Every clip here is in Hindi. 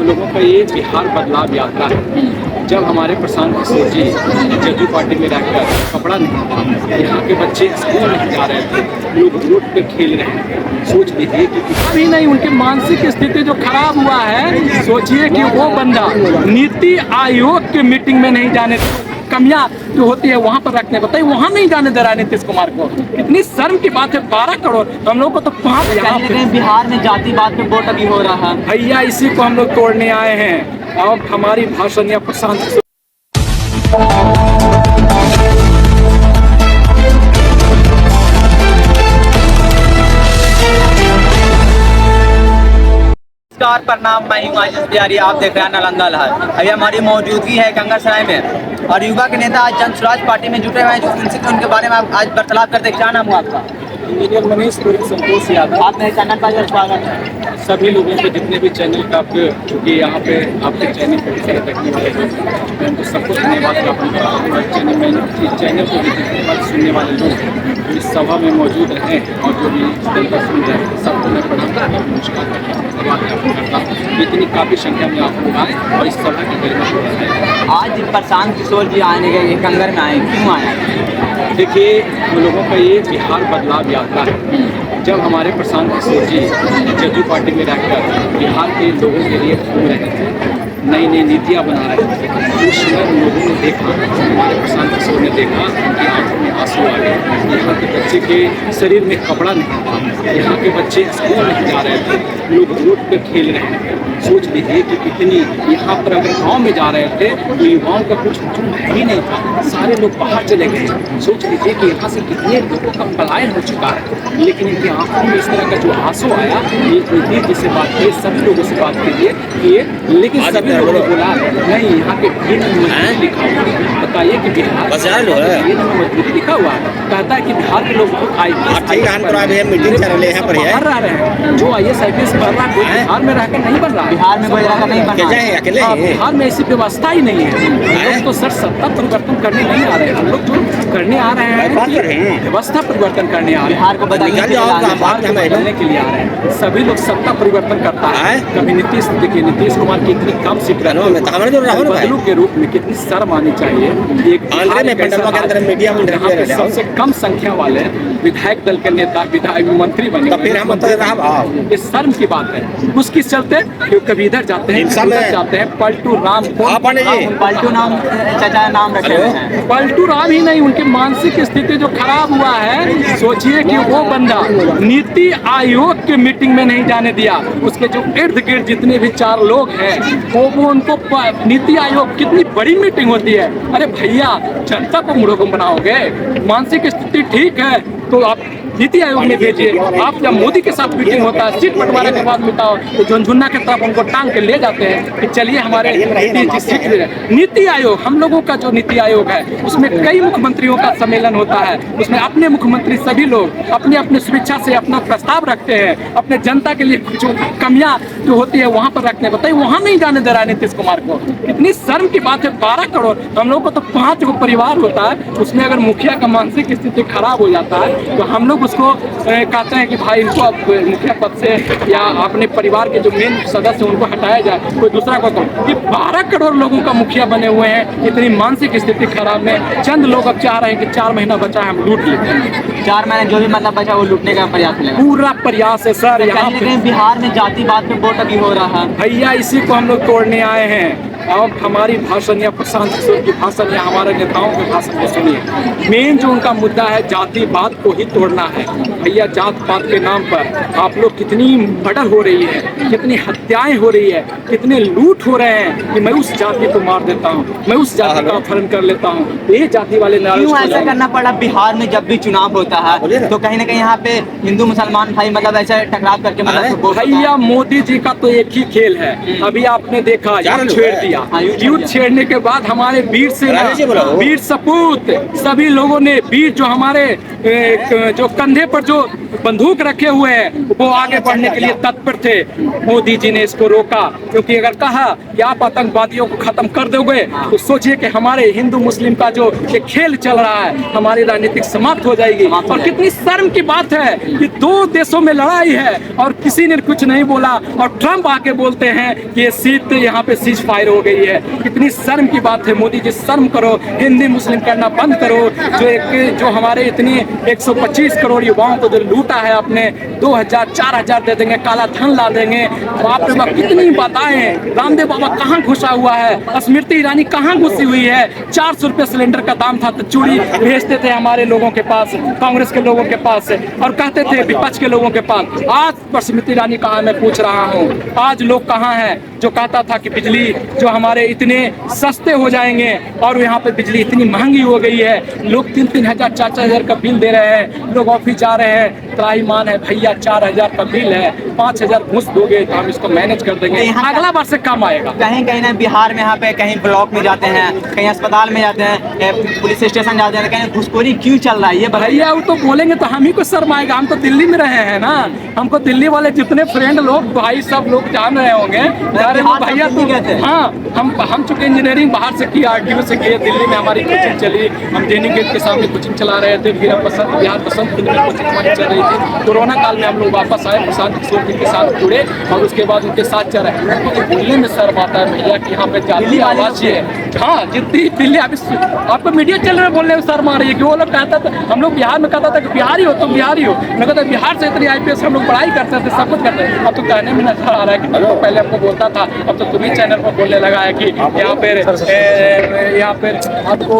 लोगों का ये बिहार बदलाव यात्रा है। जब हमारे प्रशांत किशोर जी जदयू पार्टी में रहकर कपड़ा नहीं था, यहाँ के बच्चे स्कूल नहीं जा रहे थे, लोग रोड पे खेल रहे हैं। सोच लीजिए कि अभी नहीं, उनकी मानसिक स्थिति जो खराब हुआ है, सोचिए कि वो बंदा नीति आयोग के मीटिंग में नहीं जाने, कमियां जो होती है वहां पर रखने बताइए, वहां नहीं जाने दे रहा है नीतीश कुमार को। कितनी शर्म की बात है। 12 करोड़ हम लोग को तो 5 बिहार में जातिवाद पे वोट अभी हो रहा है भैया, इसी को हम लोग तोड़ने आए हैं। अब हमारी भाषण या प्रशांत नमस्कार, प्रणाम। मैं हूं आशीष बिहारी, आप देख रहे हैं नालंदा लहर। अभी हमारी मौजूदगी है कंगरसराय में और युवा के नेता आज जन स्वराज पार्टी में जुटे हुए हैं, जो उनके बारे में आज वार्तालाप करते। क्या नाम हुआ आपका? इंजीनियर मनीष संतोष यादव। आप मेरे चैनल पर स्वागत है। सभी लोगों को, जितने भी चैनल का चूँकि यहाँ पे आपके चैनल को देखने वाले हैं तो सबको धन्यवाद ज्ञापन करता हूँ। चैनल को भी देखने वाले, सुनने वाले लोग इस सभा में मौजूद रहें और जो भी दल का सुन रहे हैं सबको मैं प्रणाम करता हूँ, नमस्कार करता हूँ, धन्यवाद ज्ञापन करता हूँ। इतनी काफ़ी संख्या में आप लोग आए और इस सभा की गरिमा को बढ़ाएं। आज प्रशांत किशोर जी आने के कंगर में आए, क्यों आए? देखिए, हम लोगों का ये बिहार बदलाव यात्रा है। जब हमारे प्रशांत किशोर जी जदयू पार्टी में रहकर बिहार के लोगों के लिए घूम रहे थे, नई नई नीतियाँ बना रहे थे, उस समय लोगों ने देखा, हमारे प्रशांत किशोर ने देखा कि आंखों में आंसू आ गए। यहाँ के बच्चे के शरीर में कपड़ा नहीं था, यहाँ के बच्चे स्कूल नहीं जा रहे थे, लोग रोड पे खेल रहे हैं। सोच लीजिए कि कितनी, यहाँ पर अगर गाँव में जा रहे थे तो युवाओं का कुछ है ही नहीं था, सारे लोग बाहर चले गए। सोच लीजिए कि यहाँ से कितने लोगों का पलायन हो चुका है, लेकिन इनकी आंखों में इस तरह का जो आंसू आया, ये नीति से बात की, सभी लोगों से बात कीजिए, लेकिन सभी लोगों ने बोला नहीं, यहाँ के मजबूत लिखा हुआ है। बताइए कि बिहार मजबूत लिखा हुआ है, कहता है कि बिहार के लोग बाहर रह रहे हैं, जो IAS IPS पढ़ रहा है बिहार में रहकर नहीं बन रहा है। बिहार में कोई रहकर नहीं बन रहा है। बिहार में ऐसी व्यवस्था ही नहीं है। हम लोग तो सर सत्ता परिवर्तन करने नहीं आ रहे हैं, हम लोग जो करने आ रहे हैं व्यवस्था परिवर्तन करने आ रहे हैं, बिहार को बदलने के लिए आ रहे हैं। सभी लोग सत्ता परिवर्तन करता है। कभी नीतीश, देखिए नीतीश कुमार की इतनी कम सीट बदलू के रूप में कितनी शर्म आनी चाहिए। सबसे कम संख्या वाले विधायक दल के नेता विधायक मंत्री बने, ये शर्म की बात है। उसके चलते कभी इधर जाते हैं, उधर जाते हैं। पलटू राम, पलटू नाम चाचा नाम रखे हुए हैं। पलटू राम ही नहीं, उनकी मानसिक स्थिति जो खराब हुआ है, सोचिए कि वो बंदा नीति आयोग के मीटिंग में नहीं जाने दिया। उसके जो इर्द गिर्द जितने भी 4 लोग हैं वो उनको, नीति आयोग कितनी बड़ी मीटिंग होती है। अरे भैया, जनता को मूर्ख बनाओगे? मानसिक स्थिति ठीक है तो आप नीति आयोग में भेजिए। आप जब मोदी के साथ मीटिंग होता है, सीट बंटवारे के बाद मिटाओ, तो झुनझुना की तरफ उनको टांग के ले जाते हैं कि चलिए हमारे सीट ले जाए। नीति आयोग, हम लोगों का जो नीति आयोग है, उसमें कई मुख्यमंत्रियों का सम्मेलन होता है। उसमें अपने मुख्यमंत्री सभी लोग अपने अपने स्वेच्छा से अपना प्रस्ताव रखते हैं, अपने जनता के लिए जो कमियां जो होती है वहां पर रखने बताइए, वहां नहीं जाने दे रहा है नीतीश कुमार को। कितनी शर्म की बात है। 12 करोड़ हम लोग को तो 5 गो परिवार होता है, उसमें अगर मुखिया का मानसिक स्थिति खराब हो जाता है तो हम लोग उसको कहते हैं कि भाई इनको अब मुखिया पद से या अपने परिवार के जो मेन सदस्य उनको हटाया जाए, कोई दूसरा को करो। ये 12 करोड़ लोगों का मुखिया बने हुए हैं, इतनी मानसिक स्थिति खराब में चंद लोग अब चाह रहे हैं कि 4 महीना बचा है हम लूट लेते हैं। 4 महीने जो भी मतलब बचा वो लूटने का प्रयास है, पूरा प्रयास है सर। यहाँ बिहार में जातिवाद पे वोट अभी हो रहा है भैया, इसी को हम लोग तोड़ने आए हैं। अब हमारी भाषण या प्रशांत किशोर की भाषण या हमारे नेताओं के भाषण को सुनिए। मेन जो उनका मुद्दा है, जातिवाद को ही तोड़ना है। भैया, जात पात के नाम पर आप लोग कितनी मर्डर हो रही है, कितनी हत्याएं हो रही है, कितने लूट हो रहे हैं कि मैं उस जाति को मार देता हूँ, मैं उस जाति का अपहरण कर लेता हूँ। ये जाति वाले क्यों ऐसा करना पड़ा? बिहार में जब भी चुनाव होता है तो कहीं ना कहीं यहाँ पे हिंदू मुसलमान भाई मतलब ऐसा टकराव करके मतलब भैया, मोदी जी का तो एक ही खेल है। अभी आपने देखा, युद्ध छेड़ दिया। युद्ध छेड़ने के बाद हमारे वीर सेना, वीर सपूत सभी लोगों ने, वीर जो हमारे जो कंधे पर जो बंदूक रखे हुए हैं वो आगे बढ़ने के लिए तत्पर थे। मोदी जी ने इसको रोका, क्योंकि अगर कहा कि आप आतंकवादियों को खत्म कर दोगे तो सोचिए कि हमारे हिंदू मुस्लिम का जो ये खेल चल रहा है, हमारी राजनीतिक समाप्त हो जाएगी। और कितनी शर्म की बात है कि दो देशों में लड़ाई है और किसी ने कुछ नहीं बोला, और ट्रंप आके बोलते हैं कि ये सीट यहाँ पे सीज फायर हो गई है। कितनी शर्म की बात है। मोदी जी शर्म करो, हिंदी मुस्लिम करना बंद करो। जो हमारे इतनी 125 करोड़ युवाओं को जो लूटा है आपने, 2000 4000 दे देंगे, काला धन ला देंगे। बाप रे बाप, कितनी बताएं। रामदेव बाबा कहाँ घुसा हुआ है, स्मृति ईरानी कहाँ घुसी हुई है। 400 रुपये सिलेंडर का दाम था तो चूड़ी भेजते थे हमारे लोगों के पास, कांग्रेस के लोगों के पास, और कहते थे विपक्ष के लोगों के पास। आज स्मृति ईरानी कहाँ, मैं पूछ रहा हूँ, आज लोग कहाँ हैं जो कहता था कि बिजली जो हमारे इतने सस्ते हो जाएंगे, और यहाँ पे बिजली इतनी महंगी हो गई है। लोग 3-3 हजार 4-4 हजार का बिल दे रहे हैं। लोग ऑफिस जा रहे हैं, त्राईमान है भैया, 4000 का बिल है, 5000 घूस दोगे तो हम इसको मैनेज कर देंगे, अगला बार से कम आएगा। कहीं कहीं ना बिहार में यहाँ पे कहीं ब्लॉक में जाते हैं, कहीं अस्पताल में जाते हैं, पुलिस स्टेशन जाते हैं, कहीं घुसखोरी क्यों चल रहा है ये भैया? वो तो बोलेंगे तो हम ही को शर्म आएगा। हम तो दिल्ली में रहे हैं ना, हमको दिल्ली वाले जितने फ्रेंड लोग भाई सब लोग जान रहे होंगे। अरे वो भैया तो हाँ, हम चूंकि इंजीनियरिंग बाहर से की, RTO से किए, दिल्ली में हमारी कोचिंग चली। हम जेनी गेट के सामने कोचिंग चला रहे थे, फिर हम बिहार बसंत में कोचिंग हमारी चल रही थी। कोरोना काल में हम लोग वापस आए, प्रशांत किशोर जी के साथ जुड़े और उसके बाद उनके साथ चल रहे हैं। तो दिल्ली में शर्म आता है भैया कि यहाँ पे जाती आवाज है। हाँ, जितनी दिल्ली आपको मीडिया चल रहे बोलने में शर्म आ रही है कि वो लोग कहता था, हम लोग बिहार में कहता था कि बिहारी हो तुम, बिहारी हो। मैं कहता बिहार से इतनी IPS हम लोग पढ़ाई करते थे, सब कुछ करते हैं। अब तो कहने में नजर आ रहा है कि तो पहले हमको बोलता था, अब तो तुम्ही चैनल पर बोलने लगा है कि यहाँ पे आपको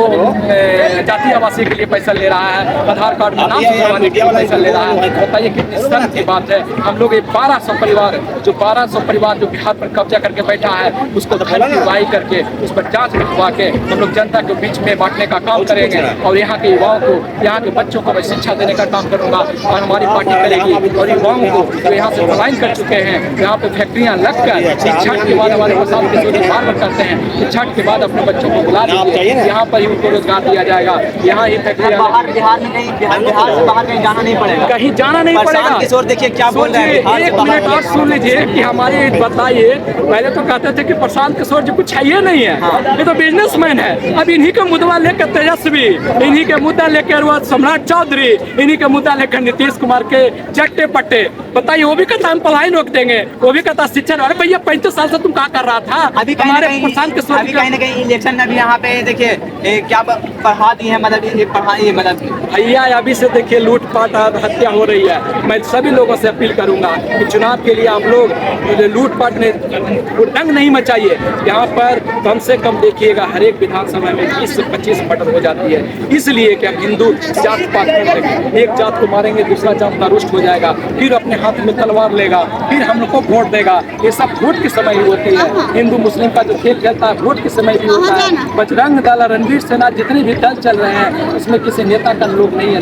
जाति आवासीय के लिए पैसा ले रहा है, आधार कार्ड में नाम सुधरवाने के लिए पैसा ले रहा है। बताइए कितनी शर्म की बात है। हम लोग 1200 परिवार जो बिहार पर कब्जा करके बैठा है, उसको धनवाई करके उस पर जांच करवा के हम लोग जनता के बीच में बांटने का काम करेंगे। और यहाँ के युवाओं को, यहाँ के बच्चों को मैं शिक्षा देने का काम करूँगा और हमारी पार्टी करेगी। और युवाओं को जो यहाँ से पलायन कर चुके हैं, यहाँ पे फैक्ट्रियाँ लगकर छठ के बाद हमारे प्रशांत किशोर जी बार करते हैं, छठ के बाद अपने बच्चों को बुला लीजिए, यहाँ पर ही उनको रोजगार दिया जाएगा। यहाँ ही फैक्ट्री बिहार में नहीं, बिहार से बाहर कहीं जाना नहीं पड़ेगा, कहीं जाना नहीं पड़ेगा। किशोर देखिए क्या बोल रहे हैं। एक मिनट और सुन लीजिए कि हमारे बताइए, पहले तो कहते थे कि प्रशांत किशोर जी कुछ है ही नहीं है, ये तो बिजनेसमैन है। अब इन्हीं का मुद्दा लेकर तेजस्वी, इन्हीं के मुद्दा लेकर वो सम्राट चौधरी, इन्हीं के मुद्दा लेकर नीतीश कुमार के चट्टे पट्टे। बताइए, वो भी कहता हम पढ़ाई रोक देंगे, वो भी कहता शिक्षा। अरे भैया 35 साल से तुम क्या कर रहा था? अभी हमारे प्रशांत किशोर अभी कहीं ना कहीं इलेक्शन में भी यहाँ पे देखिए क्या पढ़ा दी है, मतलब भैया अभी से देखिए लूटपाट हत्या हो रही है। मैं सभी लोगों से अपील करूंगा कि चुनाव के लिए आप लोग लूटपाट ने दंग नहीं मचाइए। यहाँ पर कम से कम देखिएगा हर एक विधानसभा में 20 से 25 मर्डर हो जाती है, इसलिए कि हम हिंदू जात पात करते, एक जात को मारेंगे दूसरा जात का रुष्ट हो जाएगा, फिर अपने हाथ में तलवार लेगा, फिर हम लोग को वोट देगा। ये सब वोट के समय ही होती है। हिंदू मुस्लिम का जो खेल खेलता है वोट के समय भी होता है। बजरंग दल, रणवीर सेना, जितने भी दल चल रहे हैं उसमें किसी नेता का लोग नहीं है।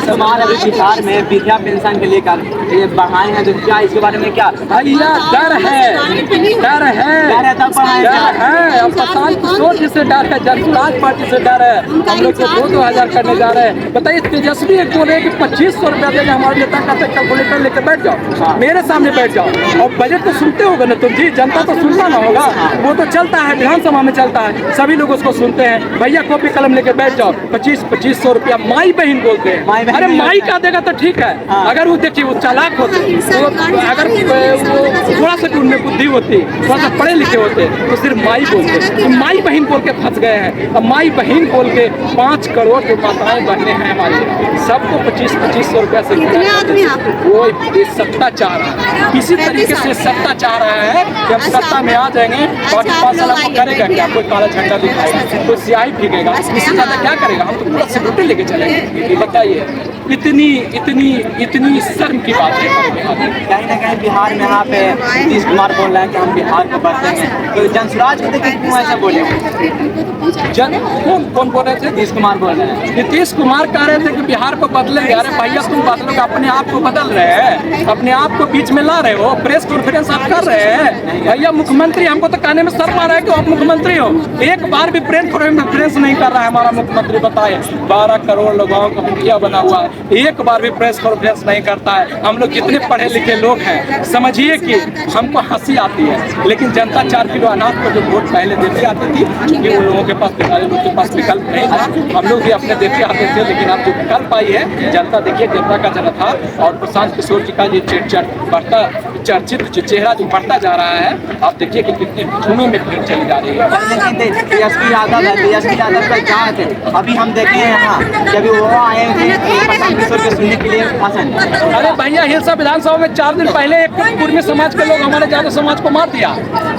समाज अभी बिहार में वृद्धा पेंशन के लिए बढ़ाए हैं, तो क्या इसके बारे में क्या भैया डर है? डर है अब प्रशांत किशोर जी से डर है, जनसुराज पार्टी से डर है। हम लोग 2-2 हजार करने जा रहे हैं। बताइए, तेजस्वी एक बोल रहे कि 2500 रुपया देंगे, हमारे नेता का कैलकुलेटर लेकर बैठ जाओ, मेरे सामने बैठ जाओ। और बजट तो सुनते होगे ना तुम जी, जनता तो सुनता ना होगा, वो तो चलता है विधानसभा में चलता है, सभी लोग उसको सुनते हैं। भैया कॉपी कलम लेके बैठ जाओ, 2500 रुपया माई बहन बोलते हैं। अरे माई का देगा तो ठीक है, अगर वो देखिए वो चालाक होते, अगर थोड़ा सा उनमें बुद्धि होती, थोड़ा सा पढ़े लिखे होते तो सिर्फ माई बोलते, तो माई बहन बोल के फंस गए हैं। अब माई बहन बोल के 5 करोड़ जो माताएं बहने हैं हमारी, सबको 2500 रुपया से वो सत्ता चाह रहा है, किसी तरीके से सत्ता चाह रहा है कि हम सत्ता में आ जाएंगे और 5 साल हमको करेगा क्या? कोई काला झंडा दिखाएगा, कोई स्याही फेंकेगा, इससे ज्यादा क्या करेगा? हम तो पूरा सिक्योरिटी लेके चलेंगे। बताइए, इतनी शर्म की बात है। कहीं ना कहीं बिहार में यहाँ पे नीतीश कुमार बोल रहे हैं कि हम बिहार को बदलेंगे, तो जनसुराज को देखिए क्यों ऐसा बोले? कौन बोल रहे थे? नीतीश कुमार बोल रहे हैं। नीतीश कुमार कह रहे थे कि बिहार को बदलेंगे। अरे भैया तुम बदलोगे, अपने आप को बदल रहे हैं, अपने आप को बीच में ला रहे हो, प्रेस कॉन्फ्रेंस आप कर रहे हैं। भैया मुख्यमंत्री, हमको तो कहने में शर्म आ रहा है कि आप मुख्यमंत्री हो। एक बार भी प्रेस कॉन्फ्रेंस नहीं कर रहा है हमारा मुख्यमंत्री। बताए 12 करोड़ लोगों का मुखिया बना हुआ है, एक बार भी प्रेस कॉन्फ्रेंस नहीं करता है। हम लोग कितने पढ़े लिखे लोग हैं, समझिए कि हमको हंसी आती है, लेकिन जनता 4 किलो अनाज को जो वोट पहले देती आती थी, क्योंकि उन लोगों के पास के पास विकल्प नहीं था, हम लोग भी अपने देते आते थे। लेकिन अब जो विकल्प आई है, जनता देखिए, जनता का जन था। और प्रशांत किशोर जी का ये बढ़ता चर्चित जो चेहरा जो बढ़ता जा रहा है, आप देखिए कि कितने धूमे में भीड़ चली जा रही है। लेकिन तेजस्वी यादव का जांच है, अभी हम देखे हैं यहाँ जब वो आए थे प्रशांत किशोर के सुनने के लिए भाषण। अरे भैया, हिलसा विधानसभा में 4 दिन पहले एक कुर्मी समाज के लोग हमारे यादव समाज को मार दिया,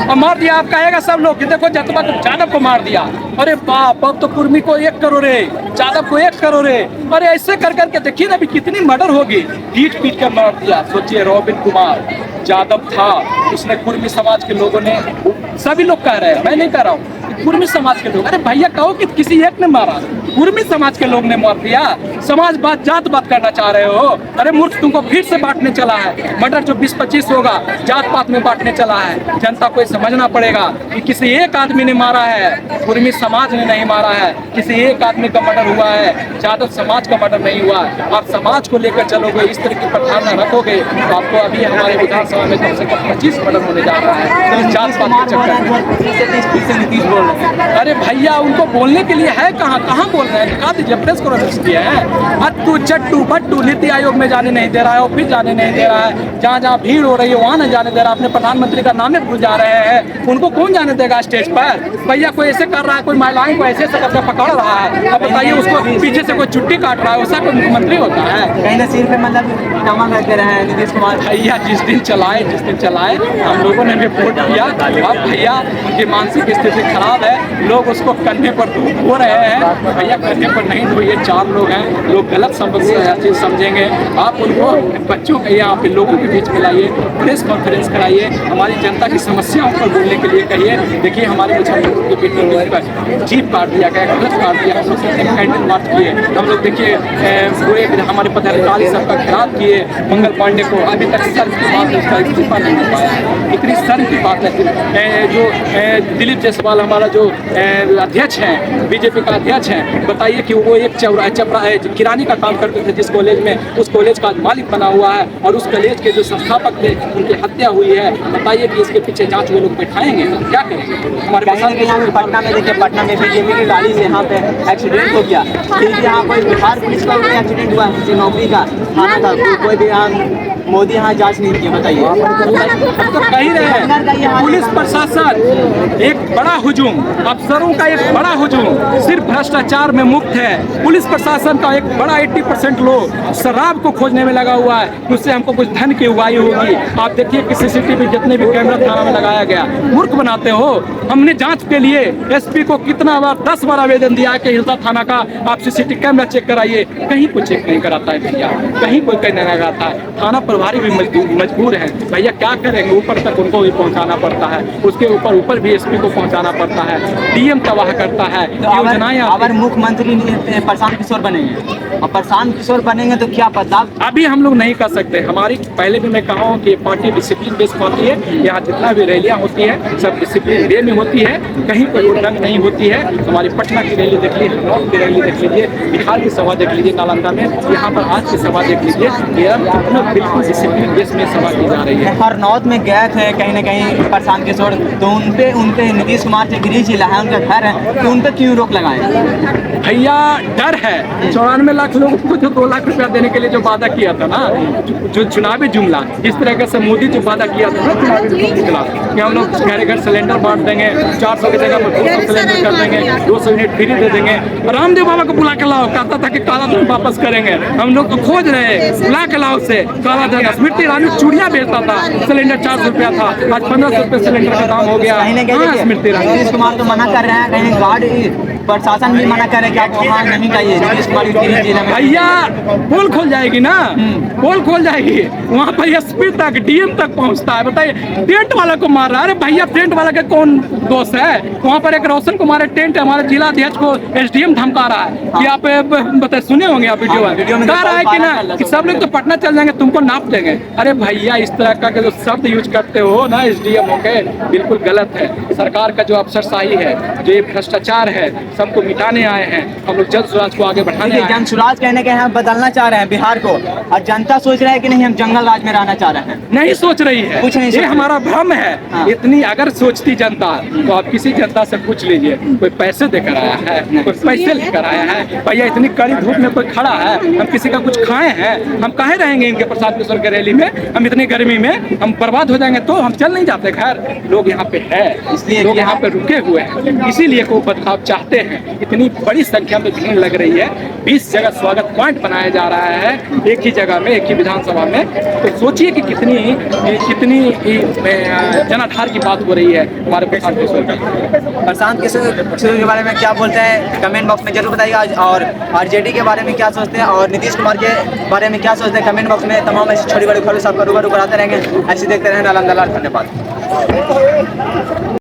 और मार दिया। आप कहेगा सब लोग कि देखो जतवा को यादव को मार दिया। अरे बाप, अब तो कुर्मी को 1 करोड़ है, यादव को 1 करोड़ है। अरे ऐसे कर करके देखिए ना अभी कितनी मर्डर होगी, पीट पीट कर मार दिया। सोचिए, रॉबिन कुमार यादव था, उसने कुर्मी समाज के लोगों ने, सभी लोग कह रहे हैं, मैं नहीं कह रहा हूँ, कुर्मी समाज के लोग। अरे भैया कहो कि किसी एक ने मारा, कुर्मी समाज के लोग ने मार दिया। समाज बात जात बात करना चाह रहे हो? अरे मूर्ख, तुमको फिर से बांटने चला है। मर्डर जो 20-25 होगा, जात पात में बांटने चला है। जनता को समझना पड़ेगा कि किसी एक आदमी ने मारा है, कुर्मी समाज ने नहीं मारा है। किसी एक आदमी का मर्डर हुआ है, यादव समाज का मर्डर नहीं हुआ। आप समाज को लेकर चलोगे, इस तरह की प्रधारणा रखोगे, तो आपको अभी हमारे विधानसभा में कम से कम 25 मर्डर होने जा रहा है, जात पात के चक्कर में। अरे भैया, उनको बोलने के लिए है कहाँ बोल रहे हैं? दिखा दीजिए, प्रेस कॉन्फ्रेंस किया है। अट्टू चट्टू बट्टू नीति आयोग में जाने नहीं दे रहा है, ऑफिस जाने नहीं दे रहा है, जहाँ जहाँ भीड़ हो रही है वहाँ नहीं जाने दे रहा है। अपने प्रधानमंत्री का नाम भूल जा रहे हैं, उनको कौन जाने देगा स्टेज पर? भैया कोई ऐसे कर रहा है, कोई महिलाओं को ऐसे करके पकड़ रहा है, अब बताइए उसको पीछे से कोई चुट्टी काट रहा है, वैसा कोई मुख्यमंत्री होता है? कहीं ना सिर पे मतलब कमा करके रहे हैं नीतीश कुमार। भैया जिस दिन चलाए हम लोगों ने भी वोट किया। अब भैया उनकी मानसिक स्थिति खराब है, लोग उसको करने पर हो रहे हैं। भैया करने पर नहीं तो ये 4 लोग हैं, लोग गलत चीज समझेंगे। आप उनको बच्चों के यहाँ पे लोगों के बीच में लाइए, प्रेस कॉन्फ्रेंस कराइए, हमारी जनता की समस्याओं पर बोलने के लिए कहिए। देखिए हमारे मुजफ्फरपुर के पेट्रोल जीप काट दिया गया, गलत काट दिया, हम लोग कैंडल मार्च किए, हम लोग देखिए पूरे हमारे पदाधिकारी सबका खिलाफ किए। मंगल पांडे को अभी तक शर्म की बात है, उसका इस्तीफा नहीं मिल पाया। इतनी शर्म की बात है। जो दिलीप जायसवाल हमारा जो अध्यक्ष हैं, बीजेपी का अध्यक्ष हैं, बताइए कि वो एक किरानी का काम करते थे जिस कॉलेज में, उस कॉलेज का मालिक बना हुआ है, और उस कॉलेज के जो संस्थापक थे उनकी हत्या हुई है। बताइए कि इसके पीछे जांच वो लोग बैठाएंगे, क्या करेंगे? हमारे यहाँ पटना में देखिए, पटना में बीजेपी की गाड़ी से यहाँ पे एक्सीडेंट हो गया। फिर यहाँ कोई बिहार पुलिस का एक्सीडेंट हुआ, किसी नौकरी का थाना था, कोई भी यहाँ मोदी यहाँ जांच नहीं की। बताइए, हम तो कह ही रहे हैं, पुलिस प्रशासन एक बड़ा हुजूम, अफसरों का एक बड़ा हुजूम सिर्फ भ्रष्टाचार में मुक्त है। पुलिस प्रशासन का एक बड़ा 80% लोग शराब को खोजने में लगा हुआ है, उससे हमको कुछ धन की उगाही होगी। आप देखिए कि CCTV जितने भी कैमरा थाना में लगाया गया, मूर्ख बनाते हो। हमने जांच के लिए SP को कितना बार 10 बार आवेदन दिया है कि हिलसा थाना का आप CCTV कैमरा चेक कराइए, कहीं कोई चेक नहीं कराता है भैया, कहीं कोई कहने नहीं लगाता है। थाना प्रभारी भी मजबूर है भैया, क्या करेंगे? ऊपर तक उनको भी पहुंचाना पड़ता है, उसके ऊपर भी SP को पहुंचाना पड़ता है, DM तबाह करता है। योजनाएं अगर मुख्यमंत्री प्रशांत किशोर बनेंगे और प्रशांत किशोर बनेंगे तो क्या बदलाव? अभी हम लोग नहीं कर सकते। हमारी पहले भी मैं कहा हूँ कि पार्टी डिसिप्लिन बेस पार्टी है, यहाँ जितना भी रैलियाँ होती है सब डिसिप्लिन वे में होती है, कहीं कोई उल्लंघन नहीं होती है। हमारी पटना की रैली देख लीजिए, नॉर्थ की रैली देख लीजिए, बिहार की सभा देख लीजिए, नालंदा में, यहाँ पर आज की सभा देख लीजिए, बिल्कुल डिसिप्लिन बेस में सभा की जा रही है। हर नॉर्थ में गए थे कहीं ना कहीं प्रशांत किशोर, तो उनपे नीतीश कुमार से गृह जिला है, उनका घर है, तो उन पर क्यों रोक लगाए? भैया डर है। 94 लाख लोगों को जो 2 लाख रुपया देने के लिए जो वादा किया था ना, जो चुनावी जुमला, जिस तरह से मोदी जो वादा किया था ना चुनावी जुमला कि हम लोग घर घर सिलेंडर बांट देंगे, 400 की जगह पर 200 सिलेंडर कर देंगे, 200 यूनिट फ्री दे देंगे। रामदेव बाबा को बुला के लाओ, कहता था कि काला धन वापस करेंगे। हम लोग तो खोज रहे हैं, बुला के लाओ से काला धन। स्मृति ईरानी चूड़ियाँ बेचता था, सिलेंडर 400 रुपया था, आज 1500 रुपये सिलेंडर का दाम हो गया। स्मृति ईरानी, नीतीश कुमार तो मना कर रहे हैं, कहीं गार्ड प्रशासन भी मना करे कि आप वहाँ नहीं जाइए, नीतीश कुमार की टिहरी जिले में। भैया पोल खोल जाएगी ना, पोल खोल जाएगी, वहाँ पर एसपी तक डीएम तक पहुँचता है। बताइए टेंट वाला को मार रहा है। अरे भैया टेंट वाला का कौन दोष है? वहाँ पर एक रोशन कुमार टेंट हमारे जिला अध्यक्ष को एसडीएम धमका रहा है कि आप बताए, सुने होंगे आप वीडियो में कह रहा है कि ना कि सब लोग तो पटना चल जाएंगे, तुमको नाप देंगे। अरे भैया इस तरह का जो शब्द यूज करते हो ना एसडीएम होके, बिल्कुल गलत है। सरकार का जो अफसरशाही है, जो ये भ्रष्टाचार है, सबको मिटाने आए हैं हम लोग, जन स्वराज को आगे बढ़ाने आए हैं। जन स्वराज कहने के हम बदलना चाह रहे हैं बिहार को, और जनता सोच रहा है कि नहीं हम जंगल राज में रहना चाह रहे हैं। नहीं सोच रही है, कुछ नहीं ये हमारा भ्रम है। हाँ। इतनी अगर सोचती जनता तो आप किसी जनता से पूछ लीजिए, कोई पैसे देकर आया है, कोई पैसे लेकर आया है? भैया इतनी कड़ी धूप में कोई खड़ा है, हम किसी का कुछ खाए हैं? हम काहे रहेंगे इनके प्रसाद किशोर की रैली में? हम इतनी गर्मी में हम बर्बाद हो जाएंगे तो हम चल नहीं जाते। खैर लोग यहाँ पे है, इसलिए लोग यहाँ पे रुके हुए हैं, इसीलिए कोई बदलाव चाहते हैं। इतनी बड़ी संख्या में भीड़ लग रही है, 20 जगह स्वागत पॉइंट बनाया जा रहा है एक ही जगह में, एक ही विधानसभा में। तो सोचिए कि कितनी जनाधार की बात हो रही है हमारे प्रशांत किशोर की। प्रशांत किशोर के बारे में क्या बोलते हैं कमेंट बॉक्स में जरूर बताइएगा, और आरजेडी के बारे में क्या सोचते हैं और नीतीश कुमार के बारे में क्या सोचते हैं कमेंट बॉक्स में। तमाम ऐसी छोटी बड़ी खबरें सबका रूबरू कराते रहेंगे। ऐसे देखते रहें नालंदा लाइव। धन्यवाद।